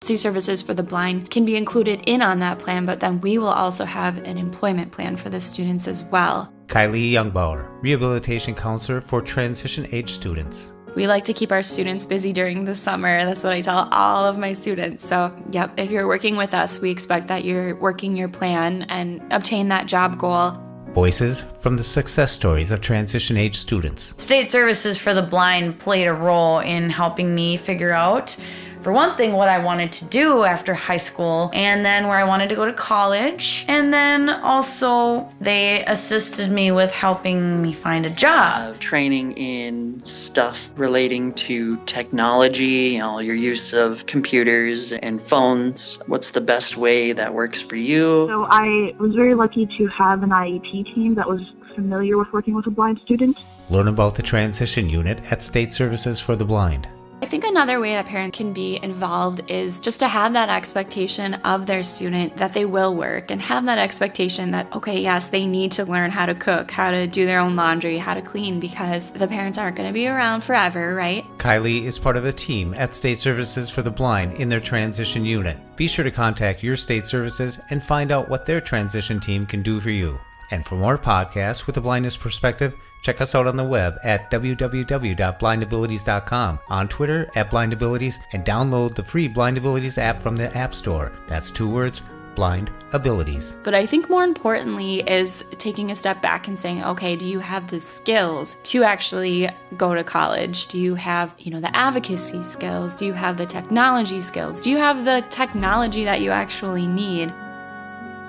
State Services for the Blind can be included in on that plan, but then we will also have an employment plan for the students as well. Kylee Jungbauer, Rehabilitation Counselor for Transition-Age Students. We like to keep our students busy during the summer. That's what I tell all of my students. So, yep, if you're working with us, we expect that you're working your plan and obtain that job goal. Voices from the success stories of transition-age students. State Services for the Blind played a role in helping me figure out, for one thing, what I wanted to do after high school, and then where I wanted to go to college. And then also they assisted me with helping me find a job. Training in stuff relating to technology, your use of computers and phones. What's the best way that works for you? So I was very lucky to have an IEP team that was familiar with working with a blind student. Learn about the transition unit at State Services for the Blind. I think another way that parents can be involved is just to have that expectation of their student that they will work, and have that expectation that, okay, yes, they need to learn how to cook, how to do their own laundry, how to clean, because the parents aren't going to be around forever, right? Kylie is part of a team at State Services for the Blind in their transition unit. Be sure to contact your state services and find out what their transition team can do for you. And for more podcasts with a blindness perspective, check us out on the web at www.blindabilities.com, on Twitter at blindabilities, and download the free Blind Abilities app from the App Store. That's 2 words, Blind Abilities. But I think more importantly is taking a step back and saying, okay, do you have the skills to actually go to college? Do you have, the advocacy skills? Do you have the technology skills? Do you have the technology that you actually need?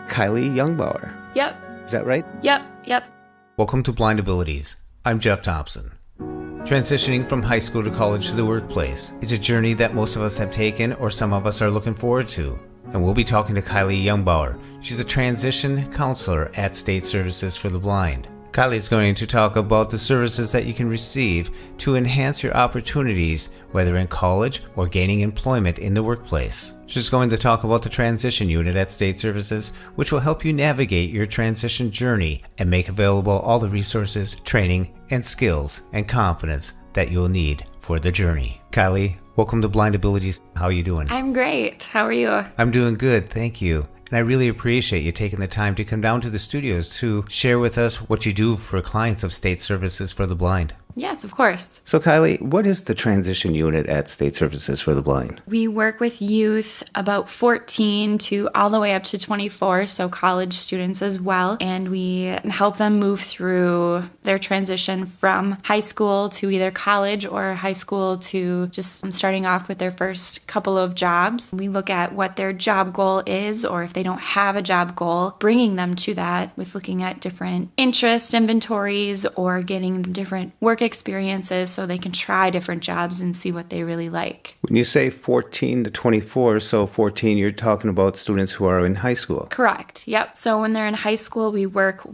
Kylee Jungbauer. Yep. Is that right? Yep. Welcome to Blind Abilities. I'm Jeff Thompson. Transitioning from high school to college to the workplace is a journey that most of us have taken, or some of us are looking forward to. And we'll be talking to Kylee Jungbauer. She's a transition counselor at State Services for the Blind. Kylie is going to talk about the services that you can receive to enhance your opportunities, whether in college or gaining employment in the workplace. She's going to talk about the transition unit at State Services, which will help you navigate your transition journey and make available all the resources, training, and skills and confidence that you'll need for the journey. Kylie, welcome to Blind Abilities. How are you doing? I'm great. How are you? I'm doing good, thank you. And I really appreciate you taking the time to come down to the studios to share with us what you do for clients of State Services for the Blind. Yes, of course. So Kylie, what is the transition unit at State Services for the Blind? We work with youth about 14 to all the way up to 24, so college students as well, and we help them move through their transition from high school to either college or high school to just starting off with their first couple of jobs. We look at what their job goal is, or if they don't have a job goal, bringing them to that with looking at different interest inventories or getting them different work experiences so they can try different jobs and see what they really like. When you say 14 to 24, so 14, you're talking about students who are in high school. Correct. Yep. So when they're in high school, we work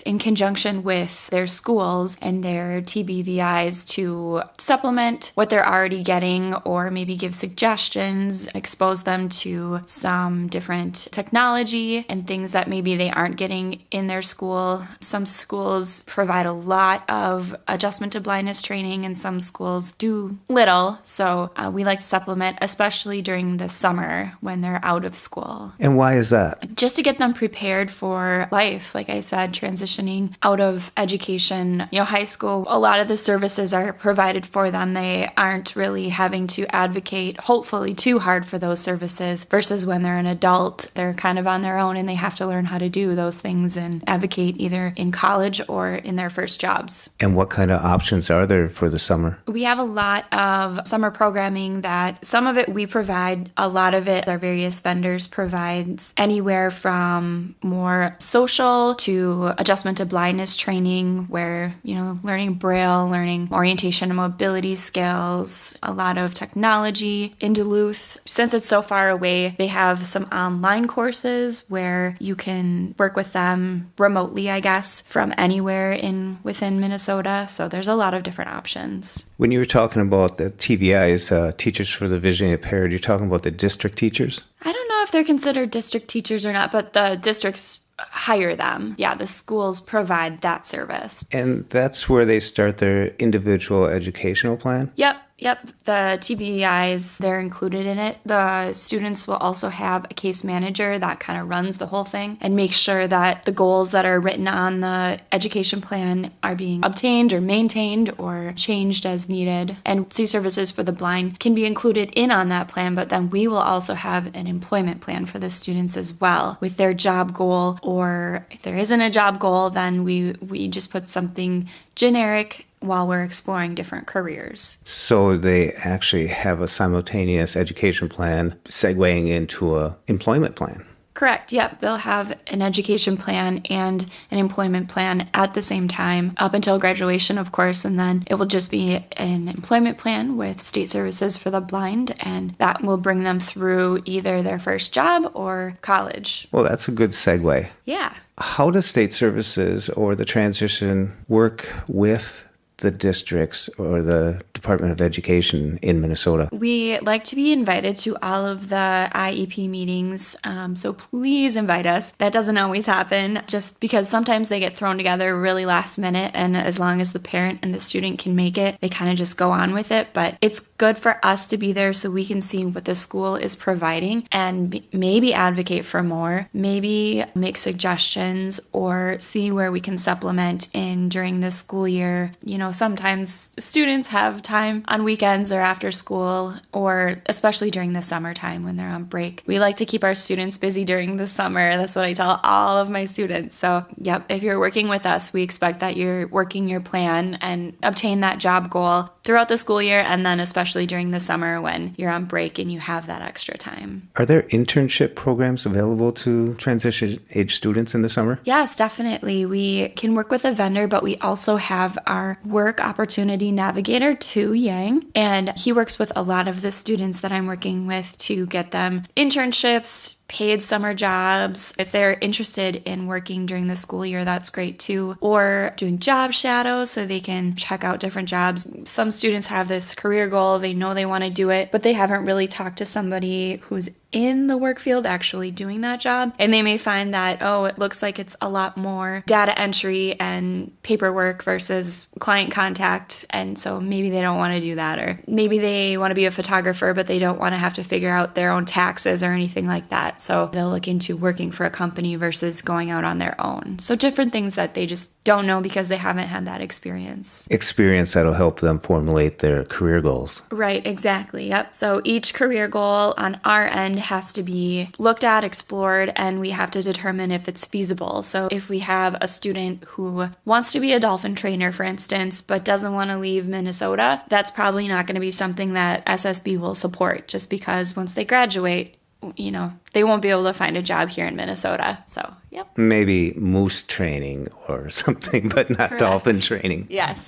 in conjunction with their schools and their TBVIs to supplement what they're already getting, or maybe give suggestions, expose them to some different technology and things that maybe they aren't getting in their school. Some schools provide a lot of adjustment to blindness training, and some schools do little. So we like to supplement, especially during the summer when they're out of school. And why is that? Just to get them prepared for life. Like I said, transitioning out of education, high school, a lot of the services are provided for them. They aren't really having to advocate, hopefully, too hard for those services, versus when they're an adult, they're kind of on their own and they have to learn how to do those things and advocate either in college or in their first jobs. And what kind of options are there for the summer? We have a lot of summer programming that some of it we provide, a lot of it our various vendors provides, anywhere from more social to adjustment to blindness training, where, learning Braille, learning orientation and mobility skills, a lot of technology. In Duluth, since it's so far away, they have some online courses where you can work with them remotely, I guess, from anywhere within Minnesota. So there's a lot of different options. When you were talking about the TVIs, Teachers for the Visually Impaired, you're talking about the district teachers? I don't know if they're considered district teachers or not, but the districts hire them. Yeah, the schools provide that service. And that's where they start their individual educational plan? Yep. Yep, the TBIs, they're included in it. The students will also have a case manager that kind of runs the whole thing and makes sure that the goals that are written on the education plan are being obtained or maintained or changed as needed. And C Services for the Blind can be included in on that plan, but then we will also have an employment plan for the students as well with their job goal, or if there isn't a job goal, then we just put something generic while we're exploring different careers. So they actually have a simultaneous education plan segueing into a employment plan. Correct. Yep. They'll have an education plan and an employment plan at the same time up until graduation, of course. And then it will just be an employment plan with State Services for the Blind, and that will bring them through either their first job or college. Well, that's a good segue. Yeah. How does State Services or the transition work with the districts or the Department of Education in Minnesota? We like to be invited to all of the IEP meetings, so please invite us. That doesn't always happen just because sometimes they get thrown together really last minute, and as long as the parent and the student can make it, they kind of just go on with it. But it's good for us to be there so we can see what the school is providing and maybe advocate for more, maybe make suggestions or see where we can supplement in during the school year. You know, sometimes students have time on weekends or after school, or especially during the summertime when they're on break. We like to keep our students busy during the summer. That's what I tell all of my students. So, yep, if you're working with us, we expect that you're working your plan and obtain that job goal throughout the school year, and then especially during the summer when you're on break and you have that extra time. Are there internship programs available to transition age students in the summer? Yes, definitely. We can work with a vendor, but we also have our work opportunity navigator, Tu Yang, and he works with a lot of the students that I'm working with to get them internships, paid summer jobs. If they're interested in working during the school year, that's great too. Or doing job shadows so they can check out different jobs. Some students have this career goal, they know they want to do it, but they haven't really talked to somebody who's in the work field actually doing that job. And they may find that, oh, it looks like it's a lot more data entry and paperwork versus client contact. And so maybe they don't want to do that. Or maybe they want to be a photographer, but they don't want to have to figure out their own taxes or anything like that. So they'll look into working for a company versus going out on their own. So different things that they just don't know because they haven't had that experience. Experience that'll help them formulate their career goals. Right, exactly. Yep. So each career goal on our end has to be looked at, explored, and we have to determine if it's feasible. So if we have a student who wants to be a dolphin trainer, for instance, but doesn't want to leave Minnesota, that's probably not going to be something that SSB will support, just because once they graduate, you know, they won't be able to find a job here in Minnesota. So, yep. Maybe moose training or something, but not Correct. Dolphin training. Yes,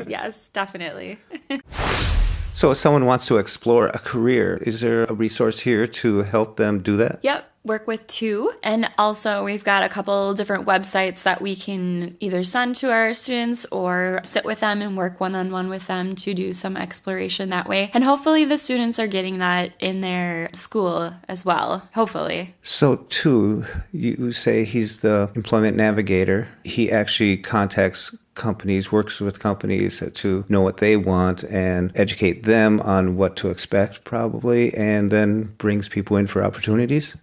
definitely. So if someone wants to explore a career, is there a resource here to help them do that? Yep. Work with Tu. And also we've got a couple different websites that we can either send to our students or sit with them and work one-on-one with them to do some exploration that way. And hopefully the students are getting that in their school as well. Hopefully. So Tu, you say he's the employment navigator. He actually contacts companies, works with companies to know what they want and educate them on what to expect probably, and then brings people in for opportunities?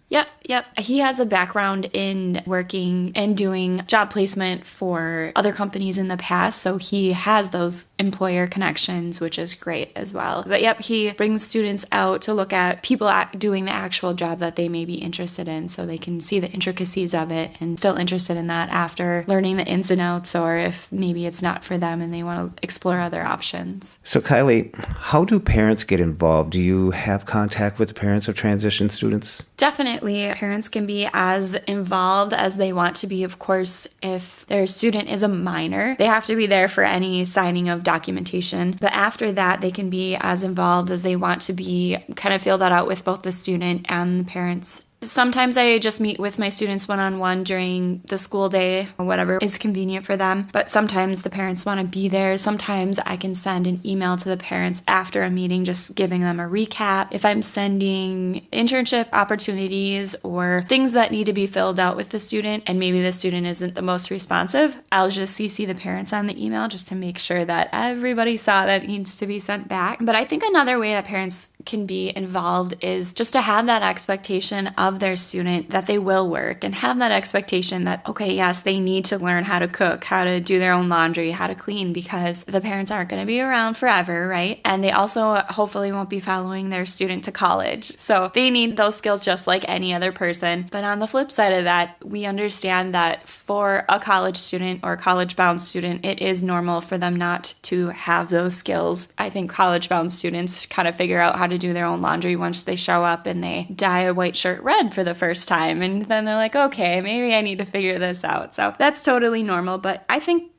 Yep. He has a background in working and doing job placement for other companies in the past, so he has those employer connections, which is great as well. But yep, he brings students out to look at people doing the actual job that they may be interested in, so they can see the intricacies of it and still interested in that after learning the ins and outs, or if maybe it's not for them and they want to explore other options. So Kylie, how do parents get involved? Do you have contact with the parents of transition students? Definitely. Parents can be as involved as they want to be. Of course, if their student is a minor, they have to be there for any signing of documentation. But after that, they can be as involved as they want to be, kind of feel that out with both the student and the parents. Sometimes I just meet with my students one-on-one during the school day or whatever is convenient for them. But sometimes the parents want to be there. Sometimes I can send an email to the parents after a meeting just giving them a recap. If I'm sending internship opportunities or things that need to be filled out with the student and maybe the student isn't the most responsive, I'll just CC the parents on the email just to make sure that everybody saw that needs to be sent back. But I think another way that parents can be involved is just to have that expectation of their student that they will work and have that expectation that, okay, yes, they need to learn how to cook, how to do their own laundry, how to clean, because the parents aren't going to be around forever, right? And they also hopefully won't be following their student to college. So they need those skills just like any other person. But on the flip side of that, we understand that for a college student or college-bound student, it is normal for them not to have those skills. I think college-bound students kind of figure out how to do their own laundry once they show up and they dye a white shirt red for the first time. And then they're like, okay, maybe I need to figure this out. So that's totally normal. But I think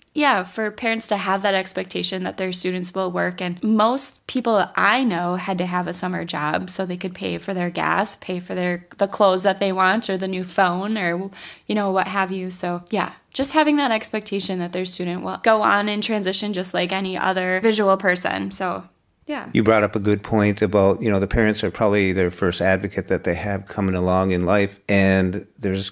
for parents to have that expectation that their students will work. And most people I know had to have a summer job so they could pay for their gas, pay for the clothes that they want or the new phone or, what have you. So just having that expectation that their student will go on and transition just like any other visual person. So yeah. You brought up a good point about, the parents are probably their first advocate that they have coming along in life. And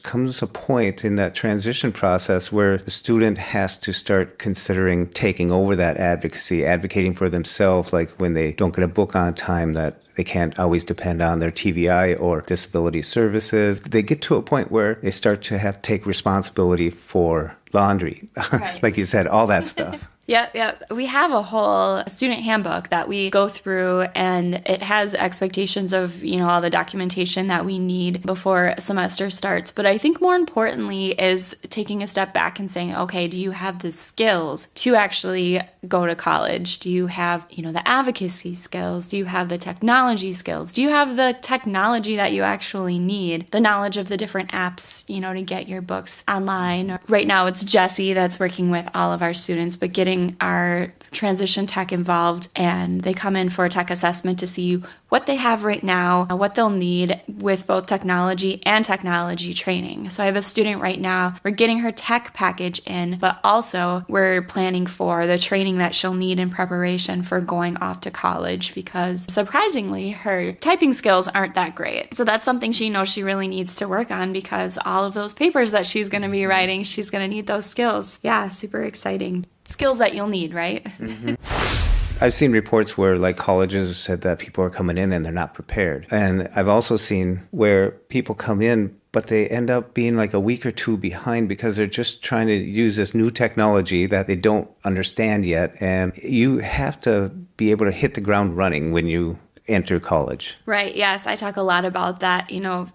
comes a point in that transition process where the student has to start considering taking over that advocacy, advocating for themselves, like when they don't get a book on time, that they can't always depend on their TVI or disability services. They get to a point where they start to have to take responsibility for laundry, Right. like you said, all that stuff. Yep. We have a whole student handbook that we go through, and it has expectations of, all the documentation that we need before a semester starts. But I think more importantly is taking a step back and saying, okay, do you have the skills to actually go to college? Do you have, the advocacy skills? Do you have the technology skills? Do you have the technology that you actually need? The knowledge of the different apps, to get your books online. Right now it's Jessie that's working with all of our students, but getting our transition tech involved, and they come in for a tech assessment to see what they have right now, what they'll need with both technology and technology training. So I have a student right now, we're getting her tech package in, but also we're planning for the training that she'll need in preparation for going off to college, because surprisingly, her typing skills aren't that great. So that's something she knows she really needs to work on, because all of those papers that she's going to be writing, she's going to need those skills. Yeah, super exciting. Skills that you'll need, right? Mm-hmm. I've seen reports where colleges have said that people are coming in and they're not prepared. And I've also seen where people come in, but they end up being a week or two behind because they're just trying to use this new technology that they don't understand yet. And you have to be able to hit the ground running when you enter college. Right. Yes. I talk a lot about that.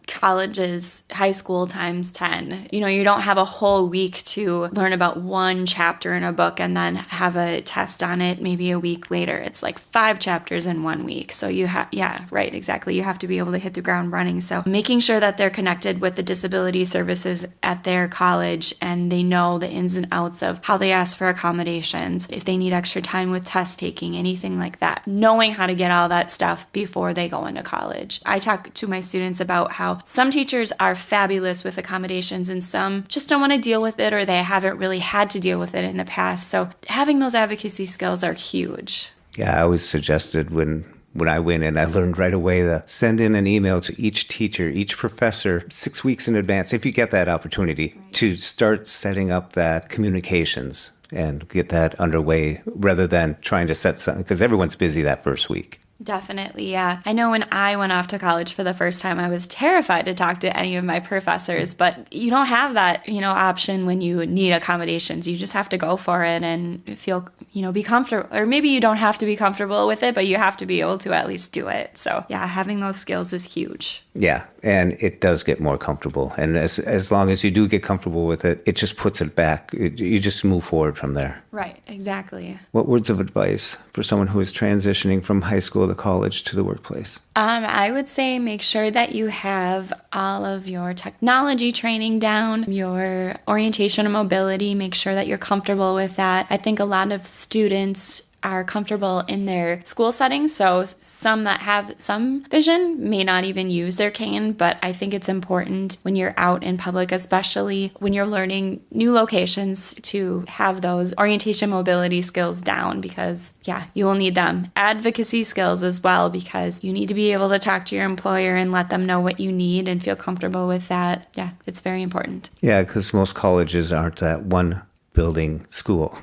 College is high school times 10. You don't have a whole week to learn about one chapter in a book and then have a test on it maybe a week later. It's 5 chapters in 1 week. So right, exactly. You have to be able to hit the ground running. So making sure that they're connected with the disability services at their college and they know the ins and outs of how they ask for accommodations, if they need extra time with test taking, anything like that. Knowing how to get all that stuff before they go into college. I talk to my students about how some teachers are fabulous with accommodations and some just don't want to deal with it, or they haven't really had to deal with it in the past. So having those advocacy skills are huge. Yeah, I always suggested when I went in, I learned right away to send in an email to each teacher, each professor 6 weeks in advance, if you get that opportunity, to start setting up that communications and get that underway rather than trying to set something, because everyone's busy that first week. Definitely, yeah. I know when I went off to college for the first time, I was terrified to talk to any of my professors, but you don't have that, option when you need accommodations. You just have to go for it and feel, be comfortable. Or maybe you don't have to be comfortable with it, but you have to be able to at least do it. So yeah, having those skills is huge. Yeah, and it does get more comfortable. And as long as you do get comfortable with it, it just puts it back. You just move forward from there. Right, exactly. What words of advice for someone who is transitioning from high school to college to the workplace? I would say make sure that you have all of your technology training down, your orientation and mobility, make sure that you're comfortable with that. I think a lot of students are comfortable in their school settings. So some that have some vision may not even use their cane, but I think it's important when you're out in public, especially when you're learning new locations, to have those orientation mobility skills down, because you will need them. Advocacy skills as well, because you need to be able to talk to your employer and let them know what you need and feel comfortable with that. Yeah, it's very important. Yeah, because most colleges aren't that one building school.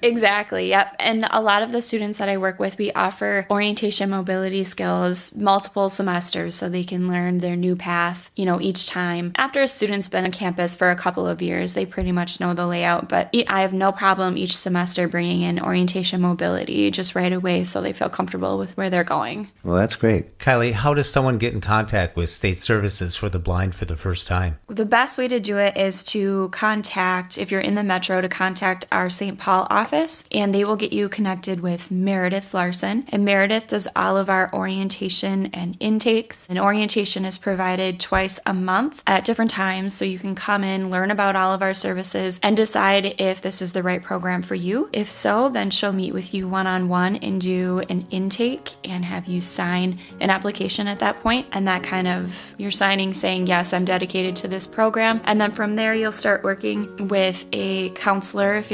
Exactly. Yep. And a lot of the students that I work with, we offer orientation mobility skills multiple semesters so they can learn their new path, each time. After a student's been on campus for a couple of years, they pretty much know the layout, but I have no problem each semester bringing in orientation mobility just right away so they feel comfortable with where they're going. Well, that's great. Kylie, how does someone get in contact with State Services for the Blind for the first time? The best way to do it is to contact, if you're in the metro, to contact our St. Paul office, and they will get you connected with Meredith Larson. And Meredith does all of our orientation and intakes. And orientation is provided twice a month at different times, so you can come in, learn about all of our services, and decide if this is the right program for you. If so, then she'll meet with you one-on-one and do an intake and have you sign an application at that point. And that kind of, you're signing saying, yes, I'm dedicated to this program. And then from there, you'll start working with a counselor. If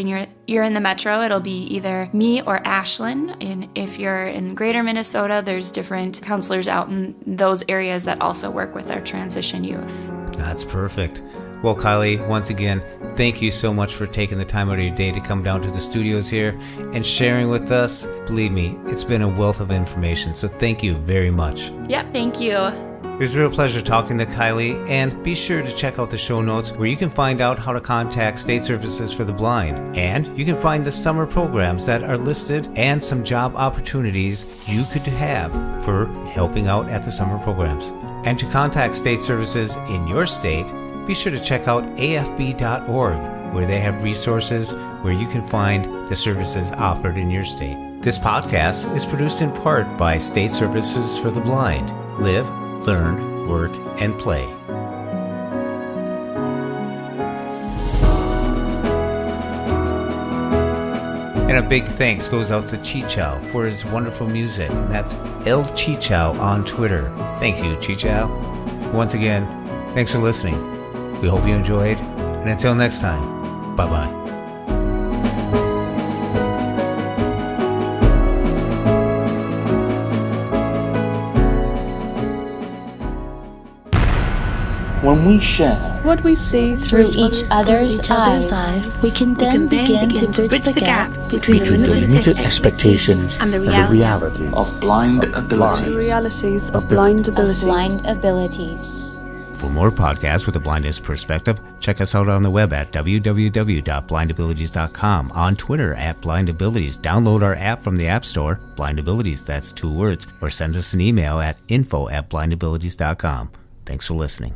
you're in the metro, it'll be either me or Ashlyn. And if you're in greater Minnesota, there's different counselors out in those areas that also work with our transition youth. That's perfect. Well, Kylie, once again, thank you so much for taking the time out of your day to come down to the studios here and sharing with us. Believe me, it's been a wealth of information, so thank you very much. Yep, thank you. It was a real pleasure talking to Kylie, and be sure to check out the show notes where you can find out how to contact State Services for the Blind. And you can find the summer programs that are listed and some job opportunities you could have for helping out at the summer programs. And to contact State Services in your state, be sure to check out afb.org, where they have resources where you can find the services offered in your state. This podcast is produced in part by State Services for the Blind. Live, learn, work, and play. And a big thanks goes out to Chichow for his wonderful music. And that's El Chichow on Twitter. Thank you, Chichow. Once again, thanks for listening. We hope you enjoyed. And until next time, bye-bye. When we share what we see through each other's eyes, we can then begin to bridge the gap between the limited expectations and the realities of blind abilities. The realities of blind abilities. For more podcasts with a blindness perspective, check us out on the web at www.blindabilities.com, on Twitter at blindabilities. Download our app from the App Store, blindabilities, that's 2 words, or send us an email at info@blindabilities.com. Thanks for listening.